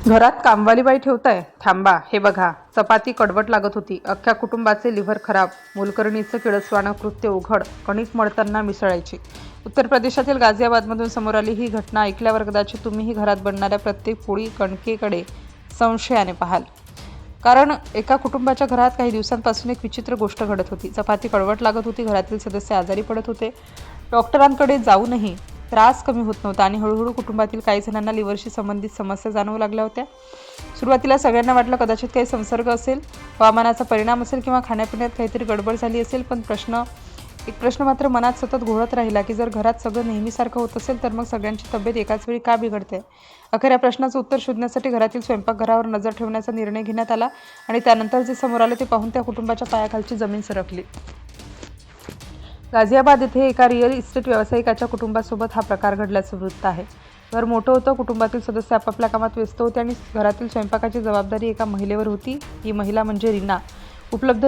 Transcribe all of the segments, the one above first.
घरात कामवाली बाई ठेवताय? थांबा, हे बघा. चपाती कडवट लागत होती. अख्ख्या कुटुंबाचे लिव्हर खराब. मोलकरणीचं किळसवाणं कृत्य उघड. कणिक मळताना मिसळायची. उत्तर प्रदेशातील गाझियाबादमधून समोर आली ही घटना ऐकल्यावर कदाचित तुम्हीही घरात बनणाऱ्या प्रत्येक पोळी कणकेकडे संशयाने पाहाल. कारण एका कुटुंबाच्या घरात काही दिवसांपासून एक विचित्र गोष्ट घडत होती. चपाती कडवट लागत होती. घरातील सदस्य आजारी पडत होते. डॉक्टरांकडे जाऊनही त्रास कमी होत नव्हता आणि हळूहळू कुटुंबातील काही जणांना लिव्हरशी संबंधित समस्या जाणवू लागल्या होत्या. सुरुवातीला सगळ्यांना वाटलं कदाचित काही संसर्ग असेल, हवामानाचा परिणाम असेल किंवा खाण्यापिण्यात काहीतरी गडबड झाली असेल. पण एक प्रश्न मात्र मनात सतत घोळत राहिला की जर घरात सगळं नेहमीसारखं होत असेल तर मग सगळ्यांची तब्येत एकाच वेळी का बिघडते? अखेर या प्रश्नाचं उत्तर शोधण्यासाठी घरातील स्वयंपाकघरावर नजर ठेवण्याचा निर्णय घेण्यात आला आणि त्यानंतर जे समोर आले ते पाहून त्या कुटुंबाच्या पायाखालची जमीन सरकली. गाझियाबाद येथे एका रिअल इस्टेट व्यावसायिकाच्या कुटुंबासोबत हा प्रकार घडल्याचं वृत्त आहे. घर मोठं होतं, कुटुंबातील सदस्य आपापल्या कामात व्यस्त होते आणि घरातील स्वयंपाकाची जबाबदारी एका महिलेवर होती. ही महिला म्हणजे रीना. उपलब्ध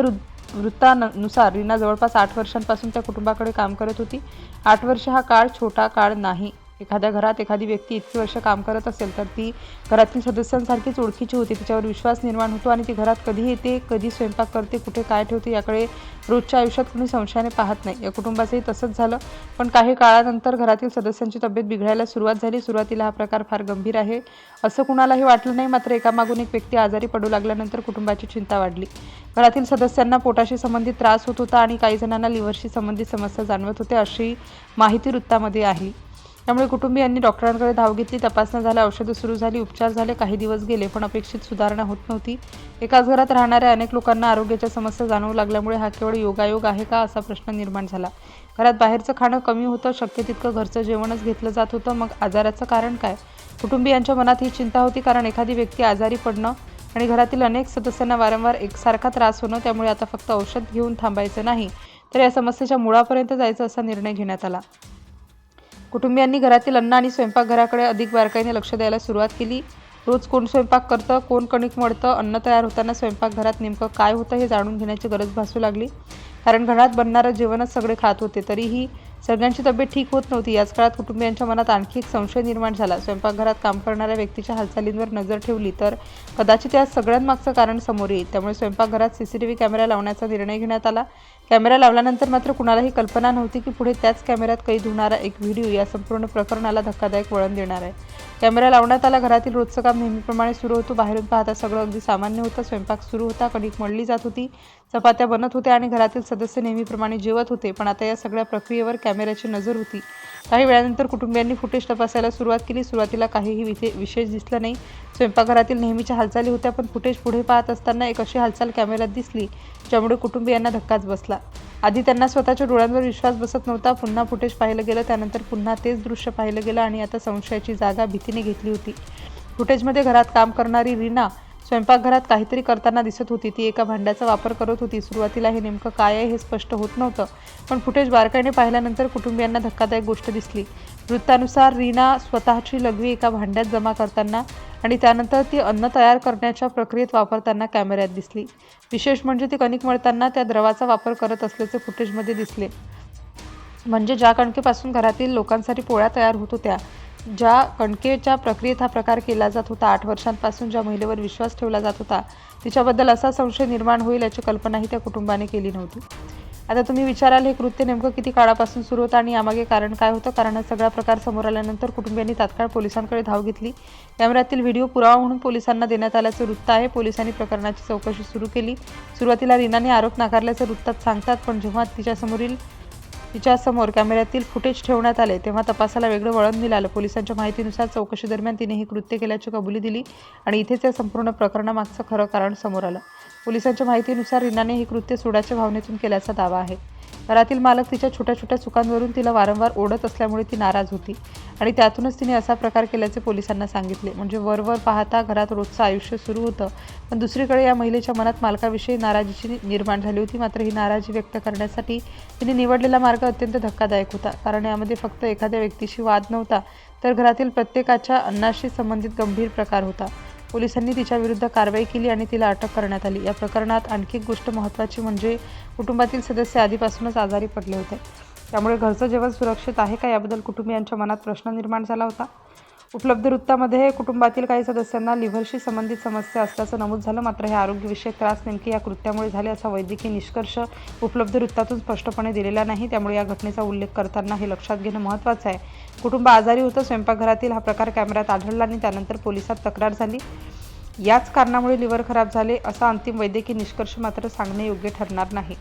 वृत्तानुसार रीना जवळपास 8 वर्षांपासून त्या कुटुंबाकडे काम करत होती. 8 वर्ष हा काळ छोटा काळ नाही. एखाद्या घरात एखादी व्यक्ती इतकी वर्ष काम करत असेल तर ती घरातील सदस्यांसारखीच ओळखीची होती. तिच्यावर विश्वास निर्माण होतो आणि ती घरात कधी येते, कधी स्वयंपाक करते, कुठे काय ठेवते याकडे रोजच्या आयुष्यात कुणी संशयाने पाहत नाही. या कुटुंबाचंही तसंच झालं. पण काही काळानंतर घरातील सदस्यांची तब्येत बिघडायला सुरुवात झाली. सुरुवातीला हा प्रकार फार गंभीर आहे असं कुणालाही वाटलं नाही. मात्र एकामागून एक व्यक्ती आजारी पडू लागल्यानंतर कुटुंबाची चिंता वाढली. घरातील सदस्यांना पोटाशी संबंधित त्रास होत होता आणि काही जणांना लिव्हरशी संबंधित समस्या जाणवत होत्या अशी माहिती वृत्तामध्ये आहे. त्यामुळे कुटुंबियांनी डॉक्टरांकडे धाव घेतली. तपासण्या झाल्या, औषधं सुरू झाली, उपचार झाले. काही दिवस गेले पण अपेक्षित सुधारणा होत नव्हती. एकाच घरात राहणाऱ्या अनेक लोकांना आरोग्याच्या समस्या जाणवू लागल्यामुळे हा केवळ योगायोग आहे का असा प्रश्न निर्माण झाला. घरात बाहेरचं खाणं कमी होतं, शक्य तितकं घरचं जेवणच घेतलं जात होतं. मग आजाराचं कारण काय? कुटुंबियांच्या मनात ही चिंता होती कारण एखादी व्यक्ती आजारी पडणं आणि घरातील अनेक सदस्यांना वारंवार एकसारखा त्रास होणं. त्यामुळे आता फक्त औषध घेऊन थांबायचं नाही तर या समस्येच्या मुळापर्यंत जायचं असा निर्णय घेण्यात आला. कुटुंबियांनी घरातील अन्न आणि स्वयंपाकघराकडे अधिक बारकाईने लक्ष द्यायला सुरुवात केली. रोज कोण स्वयंपाक करतं, कोण कणिक मळतं, अन्न तयार होताना स्वयंपाकघरात नेमकं काय होतं हे जाणून घेण्याची गरज भासू लागली. कारण घरात बनणारं जेवणच सगळे खात होते तरीही सगळ्यांची तब्येत ठीक होत नव्हती. याच काळात कुटुंबियांच्या मनात आणखी एक संशय निर्माण झाला. स्वयंपाकघरात काम करणाऱ्या व्यक्तीच्या हालचालींवर नजर ठेवली तर कदाचित या सगळ्यांमागचं कारण समोर येईल. त्यामुळे स्वयंपाकघरात CCTV कॅमेरा लावण्याचा निर्णय घेण्यात आला. कॅमेरा लावल्यानंतर मात्र कुणालाही कल्पना नव्हती की पुढे त्याच कॅमेऱ्यात कैद होणारा एक व्हिडिओ या संपूर्ण प्रकरणाला धक्कादायक वळण देणार आहे. कॅमेरा लावण्यात आला. घरातील रोजचं काम नेहमीप्रमाणे सुरू होतं. बाहेरून पाहता सगळं अगदी सामान्य होतं. स्वयंपाक सुरू होता, कणिक मळली जात होती, चपात्या बनत होत्या आणि घरातील सदस्य नेहमीप्रमाणे जेवत होते. पण आता या सगळ्या प्रक्रियेवर कॅमेऱ्याची नजर होती. काही वेळानंतर कुटुंबियांनी फुटेज तपासायला सुरुवात केली. सुरुवातीला काहीही विशेष दिसलं नाही. स्वयंपाकघरातील नेहमीच्या हालचाली होत्या. पण फुटेज पुढे पाहत असताना एक अशी हालचाल कॅमेऱ्यात दिसली ज्यामुळे कुटुंबियांना धक्काच बसला. आधी त्यांना स्वतःच्या डोळ्यांवर विश्वास बसत नव्हता. पुन्हा फुटेज पाहिलं गेलं, त्यानंतर पुन्हा तेच दृश्य पाहिलं गेलं आणि आता संशयाची जागा भीतीने घेतली होती. फुटेजमध्ये घरात काम करणारी रीना स्वयंपाकघरात काहीतरी करताना दिसत होती. ती एका भांड्याचा वापर करत होती. सुरुवातीला हे नेमकं काय आहे हे स्पष्ट होत नव्हतं. पण फुटेज बारकाईने पाहिल्यानंतर कुटुंबियांना धक्कादायक गोष्ट दिसली. वृत्तानुसार रीना स्वतःची लघवी एका भांड्यात जमा करताना आणि त्यानंतर ती अन्न तयार करण्याच्या प्रक्रियेत वापरताना कॅमेऱ्यात दिसली. विशेष म्हणजे ती कणिक मळताना त्या द्रवाचा वापर करत असल्याचे फुटेजमध्ये दिसले. म्हणजे ज्या कणकेपासून घरातील लोकांसाठी पोळ्या तयार होत होत्या, ज्या कणकेच्या प्रक्रियेत हा प्रकार केला जात होता, 8 वर्षांपासून ज्या महिलेवर विश्वास ठेवला जात होता तिच्याबद्दल असा संशय निर्माण होईल याची कल्पनाही त्या कुटुंबाने केली नव्हती. आता तुम्ही विचाराल हे कृत्य नेमकं किती काळापासून सुरू होतं आणि यामागे कारण काय होतं? कारण हा सगळा प्रकार समोर आल्यानंतर कुटुंबियांनी तात्काळ पोलिसांकडे धाव घेतली. कॅमेऱ्यातील व्हिडिओ पुरावा म्हणून पोलिसांना देण्यात आल्याचं वृत्त आहे. पोलिसांनी प्रकरणाची चौकशी सुरू केली. सुरुवातीला रीनाने आरोप नाकारल्याचं वृत्तात सांगतात. पण जेव्हा तिच्यासमोर कॅमेऱ्यातील फुटेज ठेवण्यात आले तेव्हा तपासाला वेगळं वळण मिळालं. पोलिसांच्या माहितीनुसार चौकशीदरम्यान तिने ही कृत्य केल्याची कबुली दिली आणि इथेच या संपूर्ण प्रकरणामागचं खरं कारण समोर आलं. पोलिसांच्या माहितीनुसार रीनाने ही कृत्य सुडाच्या भावनेतून केल्याचा दावा आहे. घरातील मालक तिच्या छोट्या छोट्या चुकांवरून तिला वारंवार ओढत असल्यामुळे ती नाराज होती आणि त्यातूनच तिने असा प्रकार केल्याचे पोलिसांना सांगितले. म्हणजे वरवर पाहता घरात रोजचं आयुष्य सुरू होतं, पण दुसरीकडे या महिलेच्या मनात मालकाविषयी नाराजीची निर्माण झाली होती. मात्र ही नाराजी व्यक्त करण्यासाठी तिने निवडलेला मार्ग अत्यंत धक्कादायक होता. कारण यामध्ये फक्त एखाद्या व्यक्तीशी वाद नव्हता तर घरातील प्रत्येकाच्या अन्नाशी संबंधित गंभीर प्रकार होता. पोलिसांनी तिच्याविरुद्ध कारवाई केली आणि तिला अटक करण्यात आली. या प्रकरणात आणखी एक गोष्ट महत्त्वाची म्हणजे कुटुंबातील सदस्य आधीपासूनच आजारी पडले होते. त्यामुळे घरचं जेवण सुरक्षित आहे का याबद्दल कुटुंबियांच्या मनात प्रश्न निर्माण झाला होता. उपलब्ध वृत्तामध्ये कुटुंबातील काही सदस्यांना लिव्हरशी संबंधित समस्या असल्याचं नमूद झालं. मात्र हे आरोग्यविषयक त्रास नेमके या कृत्यामुळे झाले असा वैद्यकीय निष्कर्ष उपलब्ध वृत्तातून स्पष्टपणे दिलेला नाही. त्यामुळे या घटनेचा उल्लेख करताना हे लक्षात घेणं महत्त्वाचं आहे. कुटुंब आजारी होतं. स्वयंपाकघरातील हा प्रकार कॅमेऱ्यात आढळला आणि त्यानंतर पोलिसात तक्रार झाली. याच कारणामुळे लिव्हर खराब झाले असा अंतिम वैद्यकीय निष्कर्ष मात्र सांगणे योग्य ठरणार नाही.